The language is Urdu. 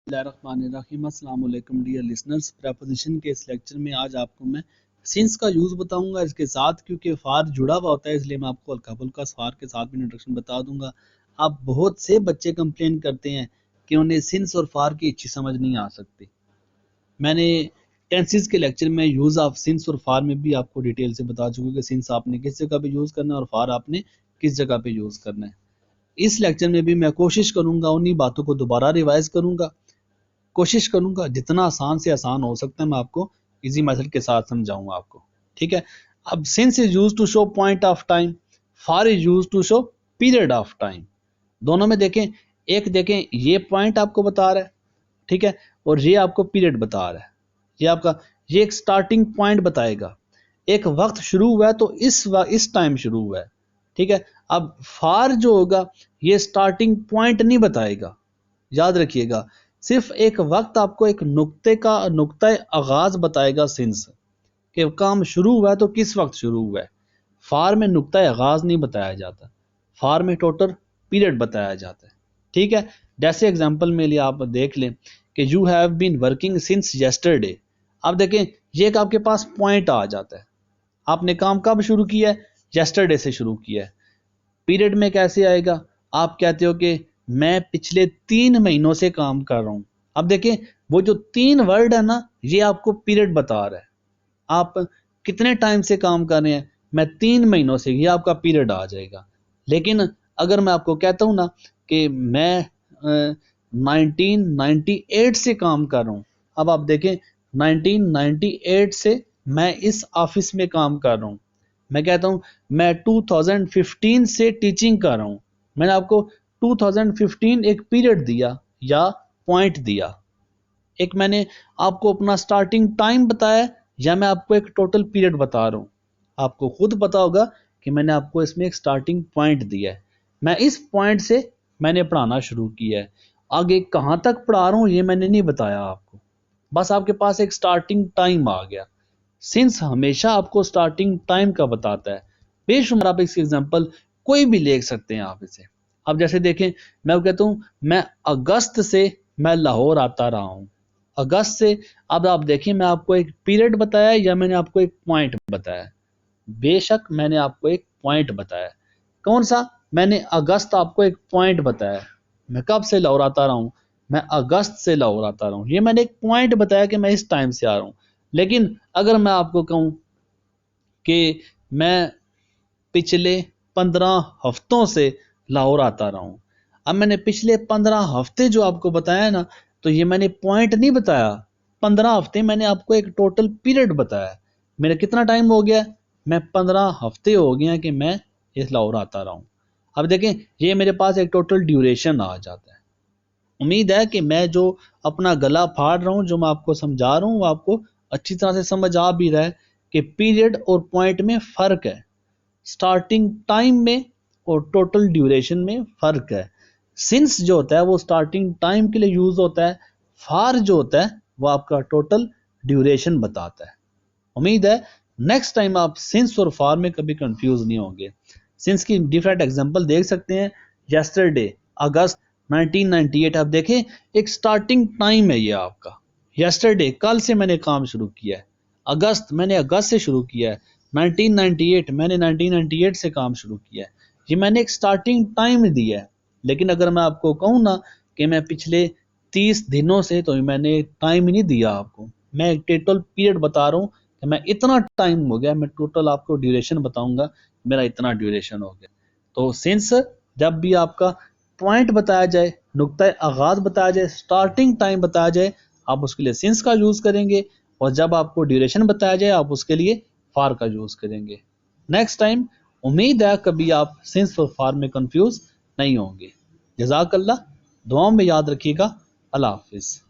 Bismillahirrahmanirrahim. السلام علیکم ڈیئر لسنرز. پریپوزیشن کے اس لیکچر میں آج آپ کو میں سنس کا یوز بتاؤں گا. اس کے ساتھ کیونکہ فار جڑا ہوا ہوتا ہے اس لیے میں آپ کو ہلکا پھلکا فار کے ساتھ بھی انٹروڈکشن بتا دوں گا. اب بہت سے بچے کمپلین کرتے ہیں کہ انہیں سنس اور فار کی اچھی سمجھ نہیں آ سکتی. میں نے ٹینسز کے لیکچر میں یوز آف سنس اور فار میں بھی آپ کو ڈیٹیل سے بتا چکا کہ سنس آپ نے کس جگہ پہ یوز کرنا ہے اور فار آپ نے کس جگہ پہ یوز کرنا ہے. اس لیکچر میں بھی میں کوشش کروں گا انہی باتوں کو دوبارہ ریوائز کروں گا. کوشش کروں گا جتنا آسان سے آسان ہو سکتا ہے میں آپ کو ایزی میتھڈ کے ساتھ سمجھاؤں گا آپ کو. ٹھیک ہے. اب since is use to show point of time, for is use to show period of time. دونوں میں دیکھیں, ایک دیکھیں یہ پوائنٹ آپ کو بتا رہا ہے, ٹھیک ہے, اور یہ آپ کو پیریڈ بتا رہا ہے. یہ آپ کا یہ ایک سٹارٹنگ پوائنٹ بتائے گا. ایک وقت شروع ہوا ہے تو اس ٹائم شروع ہوا ہے. ٹھیک ہے. اب فار جو ہوگا یہ سٹارٹنگ پوائنٹ نہیں بتائے گا, یاد رکھیے گا. صرف ایک وقت آپ کو ایک نقطہ آغاز بتائے گا سنس, کہ کام شروع ہوا ہے تو کس وقت شروع ہوا ہے. فار میں نقطہ آغاز نہیں بتایا جاتا, فار میں ٹوٹل پیریڈ بتایا جاتا ہے. ٹھیک ہے. جیسے ایگزامپل میں لیے آپ دیکھ لیں کہ you have been working since yesterday. اب دیکھیں یہ ایک آپ کے پاس پوائنٹ آ جاتا ہے. آپ نے کام کب شروع کیا ہے؟ یسٹرڈے سے شروع کیا ہے. پیریڈ میں کیسے آئے گا؟ آپ کہتے ہو کہ میں پچھلے 3 مہینوں سے کام کر رہا ہوں. اب دیکھیں وہ جو 3 ورڈ ہے نا یہ آپ کو پیریڈ بتا رہا ہے. آپ کتنے ٹائم سے کام کر رہے ہیں؟ میں 3 مہینوں سے, یہ آپ کا پیریڈ آ جائے گا. لیکن اگر میں آپ کو کہتا ہوں نا کہ میں 1998 سے کام کر رہا ہوں. اب آپ دیکھیں 1998 سے میں اس آفس میں کام کر رہا ہوں. میں کہتا ہوں میں 2015 سے ٹیچنگ کر رہا ہوں. میں نے آپ کو 2015 ایک پیریڈ دیا یا پوائنٹ دیا. ایک میں نے آپ کو اپنا سٹارٹنگ ٹائم بتایا یا میں آپ کو ایک ٹوٹل پیریڈ بتا رہا ہوں. آپ کو خود پتا ہوگا کہ میں نے آپ کو اس میں ایک سٹارٹنگ پوائنٹ دیا ہے. میں اس پوائنٹ سے میں نے پڑھانا شروع کیا ہے. آگے کہاں تک پڑھا رہا ہوں یہ میں نے نہیں بتایا آپ کو, بس آپ کے پاس ایک سٹارٹنگ ٹائم آ گیا. سنس ہمیشہ آپ کو سٹارٹنگ ٹائم کا بتاتا ہے. بے شمار آپ اس کی ایگزامپل کوئی بھی لے سکتے ہیں آپ اسے. اب جیسے دیکھیں میں کہتا ہوں میں اگست سے میں لاہور آتا رہا ہوں. اگست سے, اب آپ دیکھیں میں آپ کو ایک پیریڈ بتایا یا میں نے آپ کو ایک پوائنٹ بتایا. بے شک میں نے آپ کو ایک پوائنٹ بتایا. کون سا؟ میں نے اگست آپ کو ایک پوائنٹ بتایا. میں کب سے لاہور آتا رہا ہوں؟ میں اگست سے لاہور آتا رہا ہوں. یہ میں نے ایک پوائنٹ بتایا کہ میں اس ٹائم سے آ رہا ہوں. لیکن اگر میں آپ کو کہوں کہ میں پچھلے 15 ہفتوں سے لاہور آتا رہا ہوں, اب میں نے پچھلے 15 ہفتے جو آپ کو بتایا نا تو یہ میں نے پوائنٹ نہیں بتایا. 15 ہفتے میں نے آپ کو ایک ٹوٹل پیریڈ بتایا. میرا کتنا ٹائم ہو گیا؟ میں 15 ہفتے ہو گیا کہ میں اس لاہور آتا رہا ہوں. اب دیکھیں یہ میرے پاس ایک ٹوٹل ڈیوریشن آ جاتا ہے. امید ہے کہ میں جو اپنا گلا پھاڑ رہا ہوں, جو میں آپ کو سمجھا رہا ہوں وہ آپ کو اچھی طرح سے سمجھ آ بھی رہا ہے کہ پیریڈ اور پوائنٹ میں فرق ہے, سٹارٹنگ ٹائم میں اور ٹوٹل ڈیوریشن میں فرق ہے. سنس جو ہوتا ہے وہ سٹارٹنگ ٹائم کے لیے یوز ہوتا ہے, فار جو ہوتا ہے وہ آپ کا ٹوٹل ڈیوریشن بتاتا ہے. امید ہے نیکسٹ ٹائم آپ سنس اور فار میں کبھی کنفیوز نہیں ہوں گے. سنس کی ڈیفرنٹ ایگزامپل دیکھ سکتے ہیں. یسٹرڈے, اگست 1998. آپ دیکھیں ایک سٹارٹنگ ٹائم ہے یہ آپ کا. یسٹرڈے کل سے میں نے کام شروع کیا ہے. اگست میں نے اگست سے شروع کیا ہے. 1998 میں نے 1998 سے کام شروع کیا ہے. یہ میں نے ایک سٹارٹنگ ٹائم دیا ہے. لیکن اگر میں آپ کو کہوں نا کہ میں پچھلے 30 دنوں سے, تو میں نے ٹائم ہی نہیں دیا آپ کو. میں ایک ٹوٹل پیریڈ بتا رہا ہوں کہ میں اتنا ٹائم ہو گیا. میں ٹوٹل آپ کو ڈیوریشن بتاؤں گا, میرا اتنا ڈیوریشن ہو گیا. تو سنس جب بھی آپ کا پوائنٹ بتایا جائے, نقطہ آغاز بتایا جائے, سٹارٹنگ ٹائم بتایا جائے, آپ اس کے لیے سنس کا یوز کریں گے. اور جب آپ کو ڈیوریشن بتایا جائے آپ اس کے لیے فار کا یوز کریں گے. نیکسٹ ٹائم امید ہے کبھی آپ سنس اور فار میں کنفیوز نہیں ہوں گے. جزاک اللہ. دعاؤں میں یاد رکھیے گا. اللہ حافظ.